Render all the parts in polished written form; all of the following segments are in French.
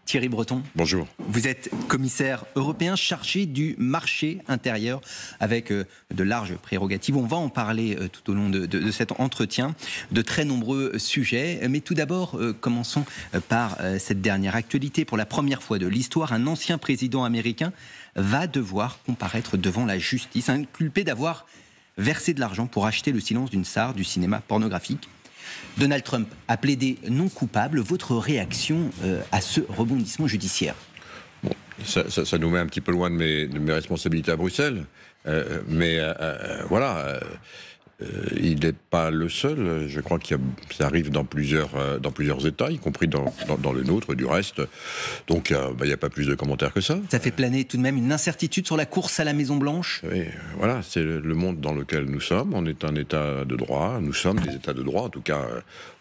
Thierry Breton. Bonjour. Vous êtes commissaire européen chargé du marché intérieur avec de larges prérogatives. On va en parler tout au long de cet entretien, de très nombreux sujets. Mais tout d'abord, commençons par cette dernière actualité. Pour la première fois de l'histoire, un ancien président américain va devoir comparaître devant la justice, inculpé d'avoir versé de l'argent pour acheter le silence d'une star du cinéma pornographique. Donald Trump a plaidé non coupable. Votre réaction à ce rebondissement judiciaire? Bon, ça nous met un petit peu loin de mes responsabilités à Bruxelles. Voilà. Il n'est pas le seul. Je crois que ça arrive dans plusieurs États, y compris dans le nôtre, du reste. Donc, il n'y a pas plus de commentaires que ça. Ça fait planer tout de même une incertitude sur la course à la Maison-Blanche. Oui, voilà, c'est le monde dans lequel nous sommes. On est un État de droit. Nous sommes des États de droit, en tout cas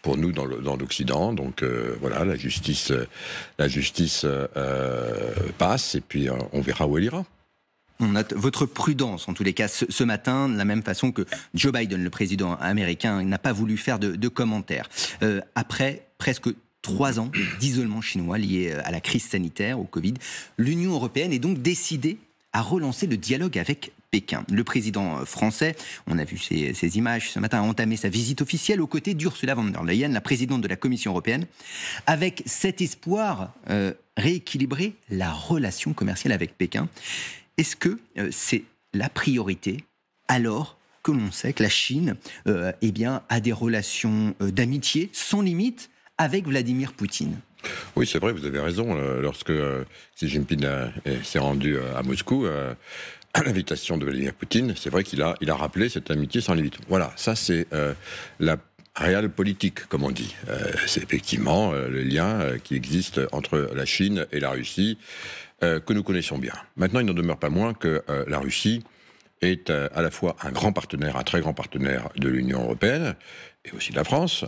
pour nous dans l'Occident. Donc, voilà, la justice passe et puis on verra où elle ira. On note votre prudence, en tous les cas, ce matin, de la même façon que Joe Biden, le président américain, n'a pas voulu faire de commentaires. Après presque 3 ans d'isolement chinois lié à la crise sanitaire, au Covid, l'Union européenne est donc décidée à relancer le dialogue avec Pékin. Le président français, on a vu ces images ce matin, a entamé sa visite officielle aux côtés d'Ursula von der Leyen, la présidente de la Commission européenne, avec cet espoir rééquilibrer la relation commerciale avec Pékin. Est-ce que c'est la priorité alors que l'on sait que la Chine a des relations d'amitié sans limite avec Vladimir Poutine? Oui, c'est vrai, vous avez raison. Lorsque Xi Jinping s'est rendu à Moscou, à l'invitation de Vladimir Poutine, c'est vrai qu'il a rappelé cette amitié sans limite. Voilà, ça c'est la réelle politique, comme on dit. C'est effectivement le lien qui existe entre la Chine et la Russie, que nous connaissons bien. Maintenant, il n'en demeure pas moins que la Russie est à la fois un grand partenaire, un très grand partenaire de l'Union européenne, et aussi de la France,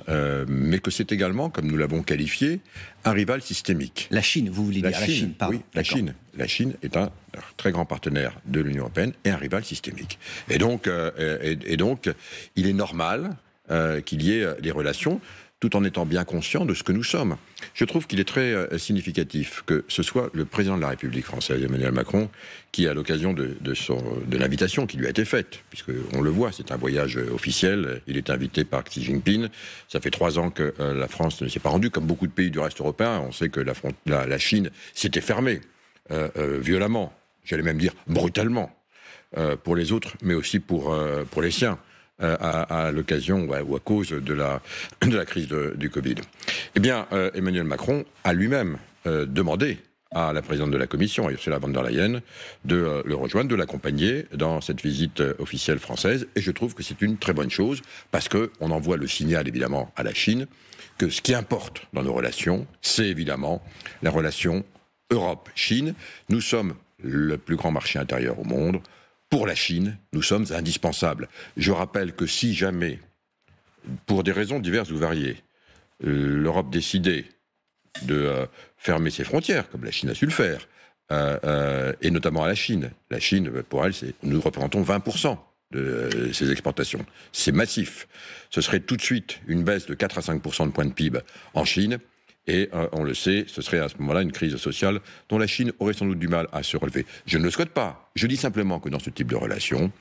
mais que c'est également, comme nous l'avons qualifié, un rival systémique. La Chine, vous voulez dire la Chine, pardon. Oui, la Chine. La Chine est un très grand partenaire de l'Union européenne et un rival systémique. Et donc, il est normal qu'il y ait des relations, tout en étant bien conscient de ce que nous sommes. Je trouve qu'il est très significatif que ce soit le président de la République française, Emmanuel Macron, qui, à l'occasion de l'invitation qui lui a été faite, puisqu'on le voit, c'est un voyage officiel, il est invité par Xi Jinping. Ça fait 3 ans que la France ne s'est pas rendue, comme beaucoup de pays du reste européen. On sait que la Chine s'était fermée violemment, j'allais même dire brutalement, pour les autres, mais aussi pour les siens. À l'occasion ou à cause de la crise du Covid. Eh bien, Emmanuel Macron a lui-même demandé à la présidente de la Commission, à Ursula von der Leyen, de le rejoindre, de l'accompagner dans cette visite officielle française. Et je trouve que c'est une très bonne chose, parce qu'on envoie le signal, évidemment, à la Chine, que ce qui importe dans nos relations, c'est évidemment la relation Europe-Chine. Nous sommes le plus grand marché intérieur au monde. Pour la Chine, nous sommes indispensables. Je rappelle que si jamais, pour des raisons diverses ou variées, l'Europe décidait de fermer ses frontières, comme la Chine a su le faire, et notamment à la Chine, pour elle, nous représentons 20% de ses exportations. C'est massif. Ce serait tout de suite une baisse de 4 à 5% de points de PIB en Chine. Et on le sait, ce serait à ce moment-là une crise sociale dont la Chine aurait sans doute du mal à se relever. Je ne le souhaite pas. Je dis simplement que dans ce type de relation,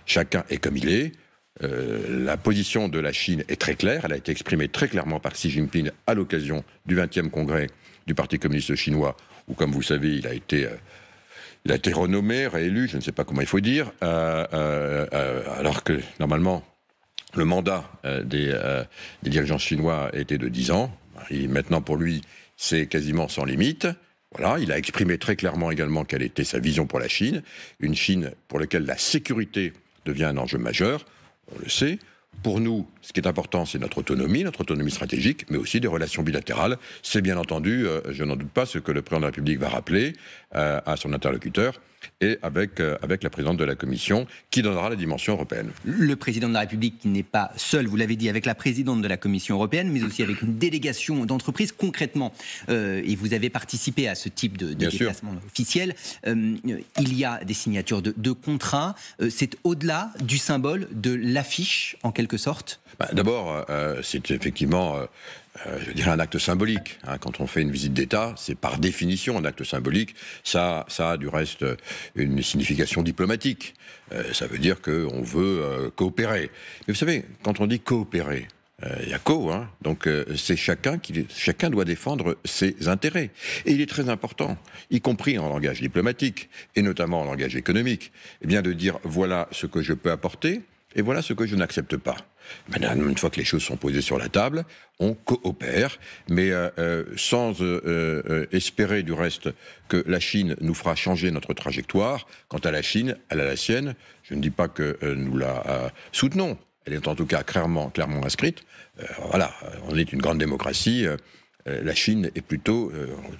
chacun est comme il est. La position de la Chine est très claire. Elle a été exprimée très clairement par Xi Jinping à l'occasion du 20e congrès du Parti communiste chinois, où, comme vous le savez, il a été renommé, réélu, je ne sais pas comment il faut dire, alors que, normalement, le mandat des dirigeants chinois était de 10 ans. Et maintenant, pour lui, c'est quasiment sans limite. Voilà, il a exprimé très clairement également quelle était sa vision pour la Chine. Une Chine pour laquelle la sécurité devient un enjeu majeur, on le sait. Pour nous, ce qui est important, c'est notre autonomie stratégique, mais aussi des relations bilatérales. C'est bien entendu, je n'en doute pas, ce que le président de la République va rappeler à son interlocuteur, et avec la présidente de la Commission, qui donnera la dimension européenne. Le président de la République qui n'est pas seul, vous l'avez dit, avec la présidente de la Commission européenne, mais aussi avec une délégation d'entreprises. Concrètement, et vous avez participé à ce type de déplacement officiel, il y a des signatures de contrats. C'est au-delà du symbole de l'affiche, en quelque sorte? D'abord, c'est effectivement je dirais un acte symbolique. Quand on fait une visite d'État, c'est par définition un acte symbolique. Ça a du reste une signification diplomatique. Ça veut dire qu'on veut coopérer. Mais vous savez, quand on dit coopérer, il y a donc c'est chacun doit défendre ses intérêts. Et il est très important, y compris en langage diplomatique, et notamment en langage économique, eh bien de dire voilà ce que je peux apporter, et voilà ce que je n'accepte pas. Maintenant, une fois que les choses sont posées sur la table, on coopère, mais sans espérer du reste que la Chine nous fera changer notre trajectoire. Quant à la Chine, elle a la sienne. Je ne dis pas que nous la soutenons. Elle est en tout cas clairement inscrite. Voilà, on est une grande démocratie. La Chine est plutôt,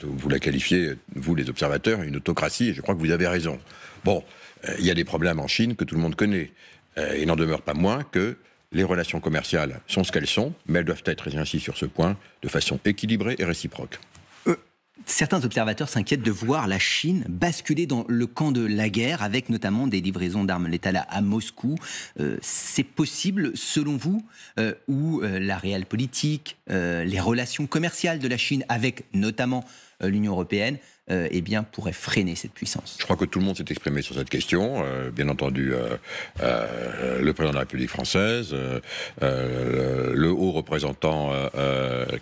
vous la qualifiez, vous les observateurs, une autocratie, et je crois que vous avez raison. Bon, il y a des problèmes en Chine que tout le monde connaît. Il n'en demeure pas moins que les relations commerciales sont ce qu'elles sont, mais elles doivent être, j'insiste sur ce point, de façon équilibrée et réciproque. Certains observateurs s'inquiètent de voir la Chine basculer dans le camp de la guerre, avec notamment des livraisons d'armes létales à Moscou. C'est possible, selon vous, où la réelle politique, les relations commerciales de la Chine avec notamment l'Union européenne, pourrait freiner cette puissance? Je crois que tout le monde s'est exprimé sur cette question. Bien entendu, le président de la République française, le haut représentant,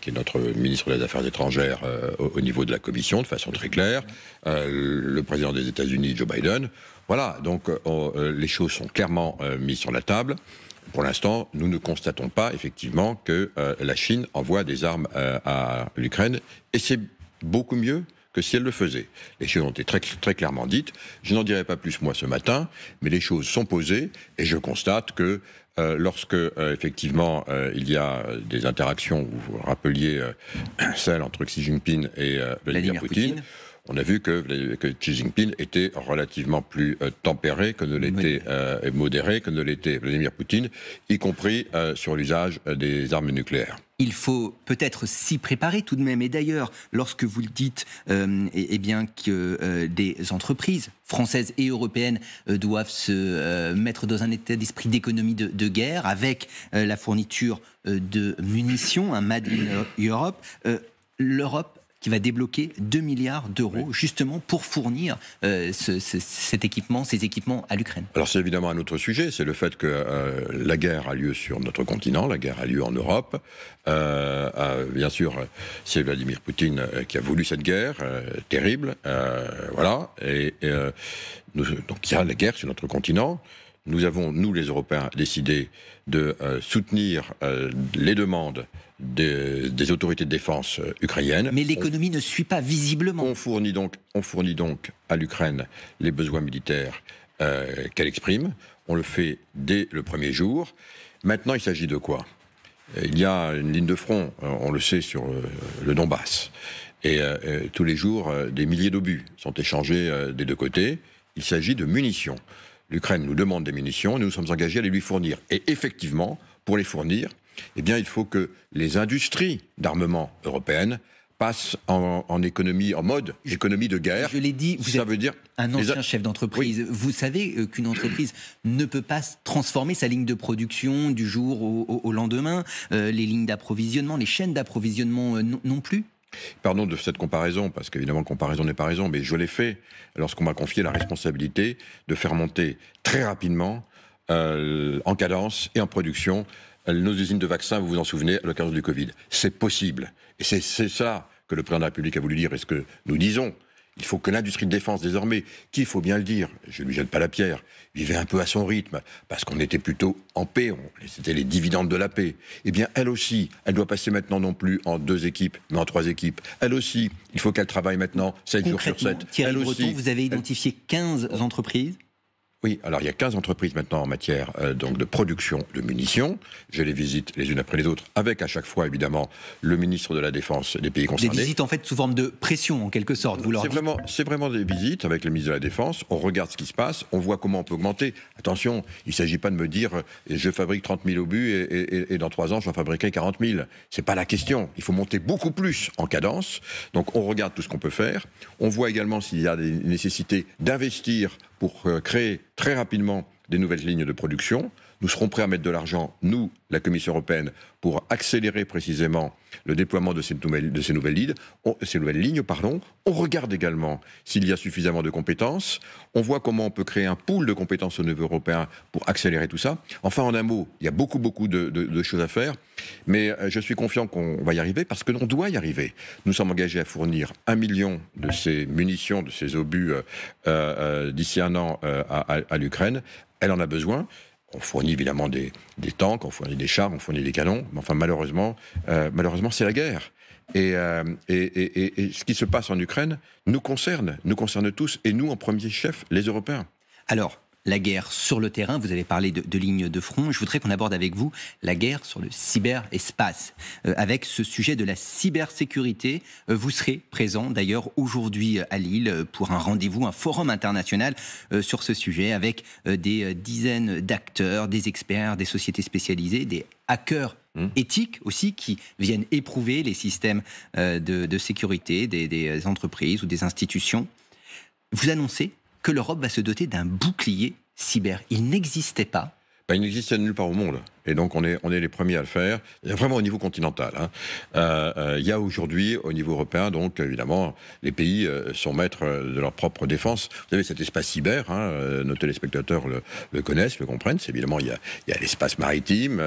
qui est notre ministre des Affaires étrangères au niveau de la Commission, de façon très claire, le président des États-Unis, Joe Biden. Voilà, donc les choses sont clairement mises sur la table. Pour l'instant, nous ne constatons pas effectivement que la Chine envoie des armes à l'Ukraine, et c'est beaucoup mieux que si elle le faisait. Les choses ont été très, très clairement dites. Je n'en dirai pas plus, moi, ce matin, mais les choses sont posées, et je constate que lorsque, effectivement, il y a des interactions, vous vous rappeliez celle entre Xi Jinping et Vladimir Poutine, on a vu que Xi Jinping était relativement plus tempéré que ne l'était, modéré que ne l'était Vladimir Poutine, y compris sur l'usage des armes nucléaires. Il faut peut-être s'y préparer tout de même. Et d'ailleurs, lorsque vous le dites, que des entreprises françaises et européennes doivent se mettre dans un état d'esprit d'économie de guerre, avec la fourniture de munitions, un Made in Europe, l'Europe qui va débloquer 2 milliards d'euros justement pour fournir cet équipement, ces équipements à l'Ukraine. Alors c'est évidemment un autre sujet, c'est le fait que la guerre a lieu sur notre continent, la guerre a lieu en Europe. Bien sûr, c'est Vladimir Poutine qui a voulu cette guerre terrible, voilà. Donc il y a la guerre sur notre continent. Nous avons, nous les Européens, décidé de soutenir les demandes des autorités de défense ukrainiennes. Mais l'économie ne suit pas visiblement. On fournit donc à l'Ukraine les besoins militaires qu'elle exprime. On le fait dès le premier jour. Maintenant, il s'agit de quoi? Il y a une ligne de front, on le sait, sur le Donbass. Et tous les jours, des milliers d'obus sont échangés des deux côtés. Il s'agit de munitions. L'Ukraine nous demande des munitions, nous nous sommes engagés à les lui fournir. Et effectivement, pour les fournir, il faut que les industries d'armement européennes passent en économie, en mode économie de guerre. Je l'ai dit, vous êtes un ancien chef d'entreprise. Oui. Vous savez qu'une entreprise ne peut pas transformer sa ligne de production du jour au lendemain. Les lignes d'approvisionnement, les chaînes d'approvisionnement non plus. Pardon de cette comparaison, parce qu'évidemment, comparaison n'est pas raison, mais je l'ai fait lorsqu'on m'a confié la responsabilité de faire monter très rapidement, en cadence et en production, nos usines de vaccins, vous vous en souvenez, à l'occasion du Covid. C'est possible. Et c'est ça que le président de la République a voulu dire, et ce que nous disons. Il faut que l'industrie de défense désormais, qui, il faut bien le dire, je ne lui jette pas la pierre, vivait un peu à son rythme, parce qu'on était plutôt en paix, c'était les dividendes de la paix. Eh bien, elle aussi, elle doit passer maintenant non plus en 2 équipes, mais en 3 équipes. Elle aussi, il faut qu'elle travaille maintenant 7 jours sur 7. Thierry Breton, vous avez identifié 15 entreprises. Oui, alors il y a 15 entreprises maintenant en matière de production de munitions. Je les visite les unes après les autres, avec à chaque fois évidemment le ministre de la Défense des pays concernés. Des visites en fait sous forme de pression en quelque sorte, vous leur dites. C'est vraiment des visites avec le ministre de la Défense. On regarde ce qui se passe, on voit comment on peut augmenter. Attention, il ne s'agit pas de me dire je fabrique 30 000 obus et dans 3 ans j'en fabriquerai 40 000. C'est pas la question. Il faut monter beaucoup plus en cadence. Donc on regarde tout ce qu'on peut faire. On voit également s'il y a des nécessités d'investir pour créer très rapidement des nouvelles lignes de production. Nous serons prêts à mettre de l'argent, nous, la Commission européenne, pour accélérer précisément le déploiement de ces nouvelles lignes. On regarde également s'il y a suffisamment de compétences. On voit comment on peut créer un pool de compétences au niveau européen pour accélérer tout ça. Enfin, en un mot, il y a beaucoup de choses à faire. Mais je suis confiant qu'on va y arriver parce que l'on doit y arriver. Nous sommes engagés à fournir 1 million de ces munitions, de ces obus d'ici un an à l'Ukraine. Elle en a besoin. On fournit évidemment des tanks, on fournit des chars, on fournit des canons. Mais enfin, malheureusement, c'est la guerre. Et ce qui se passe en Ukraine nous concerne tous, et nous en premier chef, les Européens. Alors, la guerre sur le terrain, vous avez parlé de lignes de front. Je voudrais qu'on aborde avec vous la guerre sur le cyberespace. Avec ce sujet de la cybersécurité, vous serez présent d'ailleurs aujourd'hui à Lille pour un rendez-vous, un forum international sur ce sujet avec des dizaines d'acteurs, des experts, des sociétés spécialisées, des hackers éthiques aussi qui viennent éprouver les systèmes de sécurité des entreprises ou des institutions. Vous annoncez que l'Europe va se doter d'un bouclier cyber. Il n'existait pas. Il n'existait nulle part au monde. Et donc, on est les premiers à le faire, vraiment au niveau continental. Il y a aujourd'hui, au niveau européen, donc, évidemment, les pays sont maîtres de leur propre défense. Vous avez cet espace cyber, nos téléspectateurs le connaissent, le comprennent. Évidemment, il y a l'espace maritime,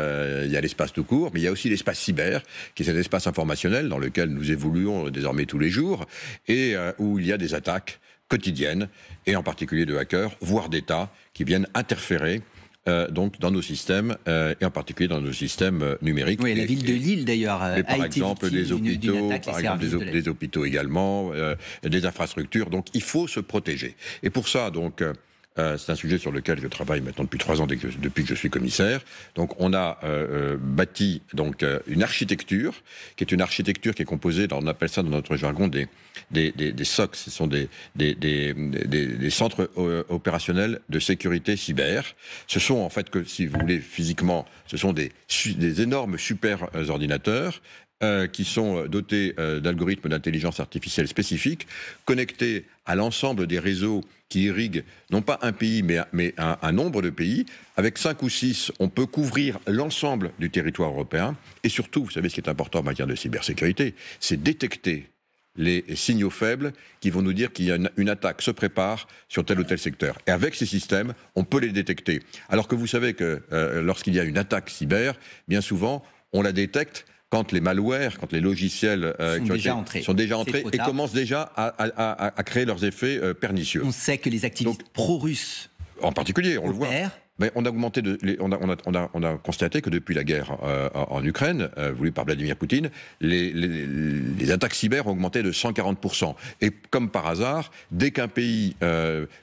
il y a l'espace tout court, mais il y a aussi l'espace cyber, qui est cet espace informationnel dans lequel nous évoluons désormais tous les jours, et où il y a des attaques quotidiennes, et en particulier de hackers, voire d'États, qui viennent interférer donc dans nos systèmes, et en particulier dans nos systèmes numériques. Oui, la ville de Lille d'ailleurs par exemple des hôpitaux, des hôpitaux également, des infrastructures. Donc il faut se protéger. Et pour ça, donc, c'est un sujet sur lequel je travaille maintenant depuis 3 ans, depuis que je suis commissaire. Donc, on a bâti donc une architecture qui est composée, on appelle ça dans notre jargon des SOC. Ce sont des centres opérationnels de sécurité cyber. Ce sont en fait, que si vous voulez physiquement, ce sont des énormes super ordinateurs qui sont dotés d'algorithmes d'intelligence artificielle spécifiques, connectés à l'ensemble des réseaux qui irriguent non pas un pays, mais un nombre de pays. Avec 5 ou 6, on peut couvrir l'ensemble du territoire européen. Et surtout, vous savez ce qui est important en matière de cybersécurité, c'est détecter les signaux faibles qui vont nous dire qu'il y a une attaque se prépare sur tel ou tel secteur. Et avec ces systèmes, on peut les détecter. Alors que vous savez que lorsqu'il y a une attaque cyber, bien souvent, on la détecte quand les malwares, quand les logiciels sont déjà entrés et commencent déjà à créer leurs effets pernicieux. On sait que les activistes pro-russes, en particulier, on le voit. Mais on a constaté que depuis la guerre en Ukraine, voulue par Vladimir Poutine, les attaques cyber ont augmenté de 140%. Et comme par hasard, dès qu'un pays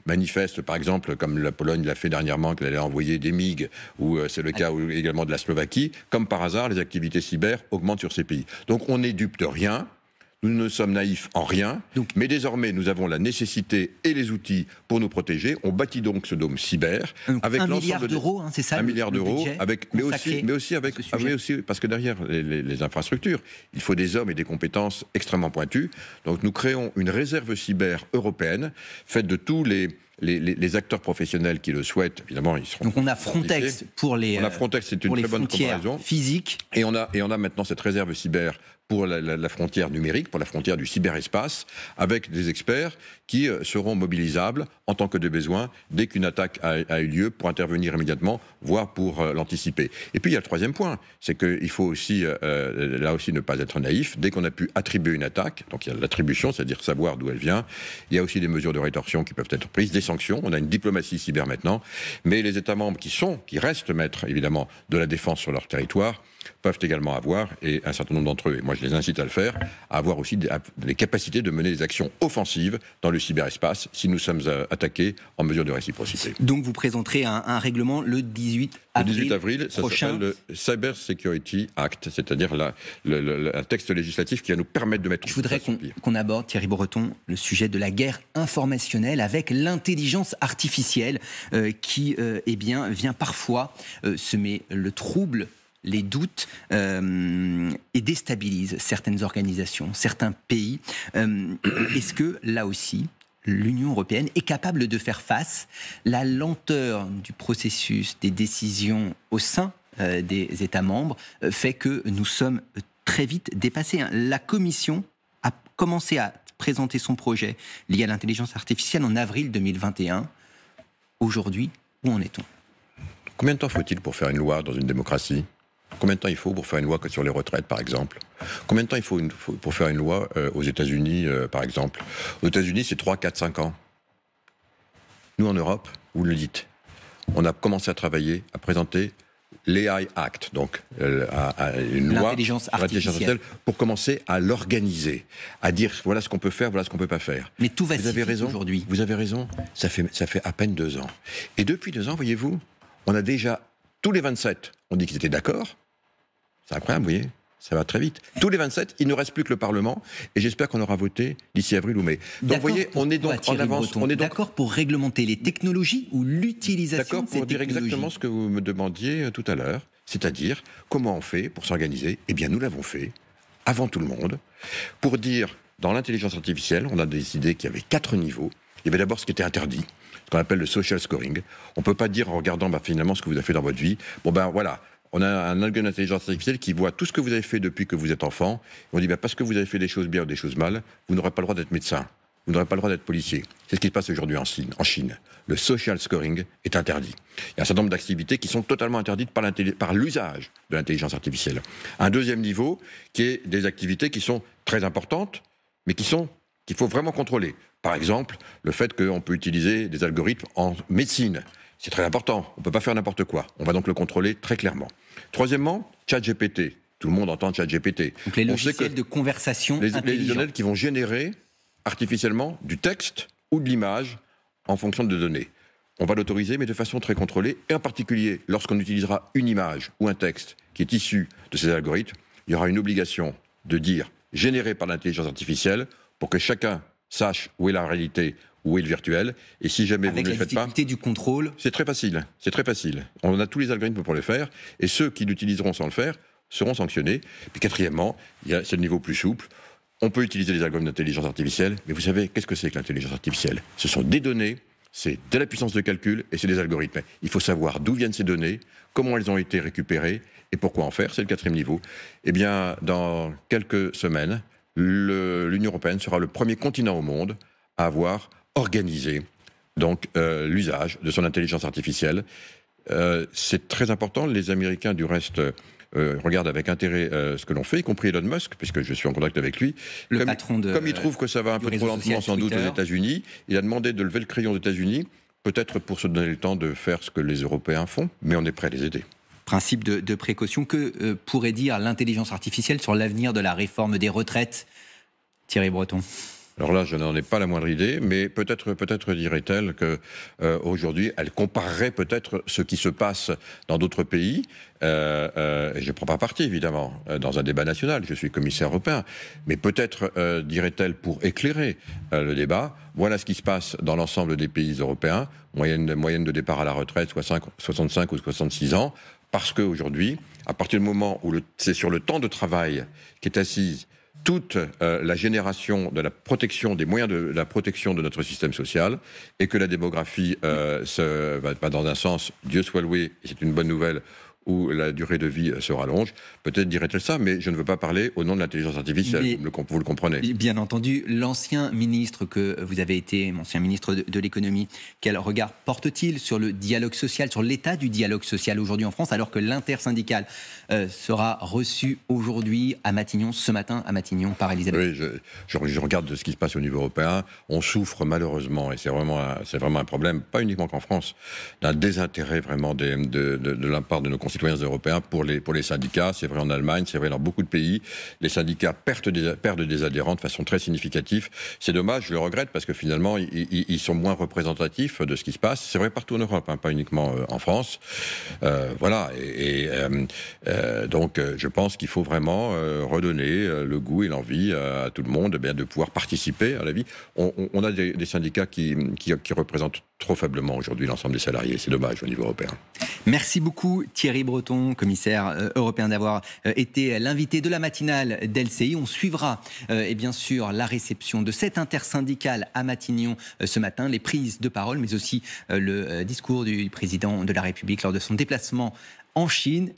manifeste, par exemple, comme la Pologne l'a fait dernièrement, qu'elle allait envoyer des MiG, ou c'est le cas également de la Slovaquie, comme par hasard, les activités cyber augmentent sur ces pays. Donc on n'est dupe de rien. Nous ne sommes naïfs en rien, mais désormais nous avons la nécessité et les outils pour nous protéger. On bâtit donc ce dôme cyber avec 1 milliard d'euros, c'est ça 1 milliard d'euros, mais aussi parce que derrière les infrastructures, il faut des hommes et des compétences extrêmement pointues. Donc nous créons une réserve cyber européenne faite de tous les acteurs professionnels qui le souhaitent. Évidemment, ils seront. Donc on a Frontex pour les. On a Frontex, c'est une très bonne comparaison. Physique. Et on a maintenant cette réserve cyber pour la frontière numérique, pour la frontière du cyberespace, avec des experts qui seront mobilisables en tant que de besoin dès qu'une attaque a eu lieu pour intervenir immédiatement, voire pour l'anticiper. Et puis il y a le troisième point, c'est qu'il faut aussi, là aussi, ne pas être naïf. Dès qu'on a pu attribuer une attaque, donc il y a l'attribution, c'est-à-dire savoir d'où elle vient, il y a aussi des mesures de rétorsion qui peuvent être prises, des sanctions. On a une diplomatie cyber maintenant, mais les États membres qui restent maîtres, évidemment, de la défense sur leur territoire, peuvent également avoir, et un certain nombre d'entre eux, et moi je les incite à le faire, à avoir aussi les capacités de mener des actions offensives dans le cyberespace si nous sommes attaqués en mesure de réciprocité. Donc vous présenterez un règlement le 18 avril. Le 18 avril, ça s'appelle le Cyber Security Act, c'est-à-dire un texte législatif qui va nous permettre de mettre... Je voudrais qu'on aborde, Thierry Breton, le sujet de la guerre informationnelle avec l'intelligence artificielle qui vient parfois semer le trouble, les doutes et déstabilise certaines organisations, certains pays. Est-ce que, là aussi, l'Union européenne est capable de faire face. La lenteur du processus des décisions au sein des États membres fait que nous sommes très vite dépassés. La Commission a commencé à présenter son projet lié à l'intelligence artificielle en avril 2021. Aujourd'hui, où en est-on ? Combien de temps faut-il pour faire une loi dans une démocratie ? Combien de temps il faut pour faire une loi sur les retraites, par exemple ? Combien de temps il faut pour faire une loi aux États-Unis, par exemple ? Aux États-Unis, c'est 3, 4, 5 ans. Nous, en Europe, vous le dites, on a commencé à travailler, à présenter l'AI Act, donc une loi l'intelligence artificielle, pour commencer à l'organiser, à dire voilà ce qu'on peut faire, voilà ce qu'on ne peut pas faire. Mais tout va si vite aujourd'hui. Vous avez raison, ça fait à peine 2 ans. Et depuis 2 ans, voyez-vous, on a déjà, tous les 27, on dit qu'ils étaient d'accord. C'est incroyable, vous voyez, ça va très vite. Tous les 27, il ne reste plus que le Parlement, et j'espère qu'on aura voté d'ici avril ou mai. Donc vous voyez, on est donc en avance. On est donc d'accord pour réglementer les technologies ou l'utilisation de ces technologies. D'accord pour dire exactement ce que vous me demandiez tout à l'heure, c'est-à-dire comment on fait pour s'organiser. Eh bien, nous l'avons fait, avant tout le monde, pour dire, dans l'intelligence artificielle, on a décidé qu'il y avait 4 niveaux. Il y avait d'abord ce qui était interdit, ce qu'on appelle le social scoring. On ne peut pas dire en regardant finalement ce que vous avez fait dans votre vie, bon ben voilà, on a un algorithme d'intelligence artificielle qui voit tout ce que vous avez fait depuis que vous êtes enfant. On dit parce que vous avez fait des choses bien ou des choses mal, vous n'aurez pas le droit d'être médecin, vous n'aurez pas le droit d'être policier. C'est ce qui se passe aujourd'hui en Chine. Le social scoring est interdit. Il y a un certain nombre d'activités qui sont totalement interdites par l'usage de l'intelligence artificielle. Un deuxième niveau qui est des activités qui sont très importantes, mais qu'il faut vraiment contrôler. Par exemple, le fait qu'on peut utiliser des algorithmes en médecine. C'est très important, on ne peut pas faire n'importe quoi. On va donc le contrôler très clairement. Troisièmement, ChatGPT. Tout le monde entend ChatGPT. Donc les logiciels de conversation intelligents. Les logiciels qui vont générer artificiellement du texte ou de l'image en fonction de données. On va l'autoriser, mais de façon très contrôlée. Et en particulier, lorsqu'on utilisera une image ou un texte qui est issu de ces algorithmes, il y aura une obligation de dire « généré par l'intelligence artificielle » pour que chacun sache où est la réalité, où est le virtuel, et si jamais vous ne le faites pas... Avec la difficulté du contrôle. C'est très facile, On a tous les algorithmes pour le faire, et ceux qui l'utiliseront sans le faire seront sanctionnés. Puis quatrièmement, c'est le niveau plus souple, on peut utiliser les algorithmes d'intelligence artificielle, mais vous savez, qu'est-ce que c'est que l'intelligence artificielle ? Ce sont des données, c'est de la puissance de calcul, et c'est des algorithmes. Il faut savoir d'où viennent ces données, comment elles ont été récupérées, et pourquoi en faire, c'est le 4e niveau. Eh bien, dans quelques semaines, l'Union européenne sera le premier continent au monde à avoir organisé donc l'usage de son intelligence artificielle. C'est très important. Les Américains, du reste, regardent avec intérêt ce que l'on fait, y compris Elon Musk, puisque je suis en contact avec lui. Comme il trouve que ça va un peu trop lentement, sans doute, aux États-Unis, il a demandé de lever le crayon aux États-Unis, peut-être pour se donner le temps de faire ce que les Européens font, mais on est prêt à les aider. Principe de précaution. Que pourrait dire l'intelligence artificielle sur l'avenir de la réforme des retraites, Thierry Breton ? Alors là, je n'en ai pas la moindre idée, mais peut-être dirait-elle qu'aujourd'hui, elle comparerait peut-être ce qui se passe dans d'autres pays. Et je ne prends pas parti, évidemment, dans un débat national. Je suis commissaire européen. Mais peut-être dirait-elle, pour éclairer le débat, voilà ce qui se passe dans l'ensemble des pays européens. Moyenne de départ à la retraite, 65 ou 66 ans. Parce qu'aujourd'hui, à partir du moment où c'est sur le temps de travail qui est assise toute la génération de la protection, des moyens de la protection de notre système social, et que la démographie va dans un sens, Dieu soit loué, et c'est une bonne nouvelle, où la durée de vie se rallonge. Peut-être dirait-elle ça, mais je ne veux pas parler au nom de l'intelligence artificielle, vous le comprenez. Bien entendu, l'ancien ministre que vous avez été, ancien ministre de l'économie, quel regard porte-t-il sur le dialogue social, sur l'état du dialogue social aujourd'hui en France, alors que l'intersyndical sera reçu aujourd'hui à Matignon, ce matin à Matignon, par Elisabeth? Oui, je regarde ce qui se passe au niveau européen. On souffre malheureusement, et c'est vraiment un problème, pas uniquement qu'en France, d'un désintérêt vraiment de la part de nos concitoyens européens pour les syndicats. C'est vrai en Allemagne, c'est vrai dans beaucoup de pays. Les syndicats perdent des adhérents de façon très significative. C'est dommage, je le regrette, parce que finalement, ils sont moins représentatifs de ce qui se passe. C'est vrai partout en Europe, pas uniquement en France. Voilà. Et Donc, je pense qu'il faut vraiment redonner le goût et l'envie à tout le monde de pouvoir participer à la vie. On a des syndicats qui représentent trop faiblement aujourd'hui l'ensemble des salariés. C'est dommage au niveau européen. Merci beaucoup Thierry Breton, commissaire européen, d'avoir été l'invité de la matinale d'LCI. On suivra et bien sûr la réception de cette intersyndicale à Matignon ce matin, les prises de parole, mais aussi le discours du président de la République lors de son déplacement en Chine.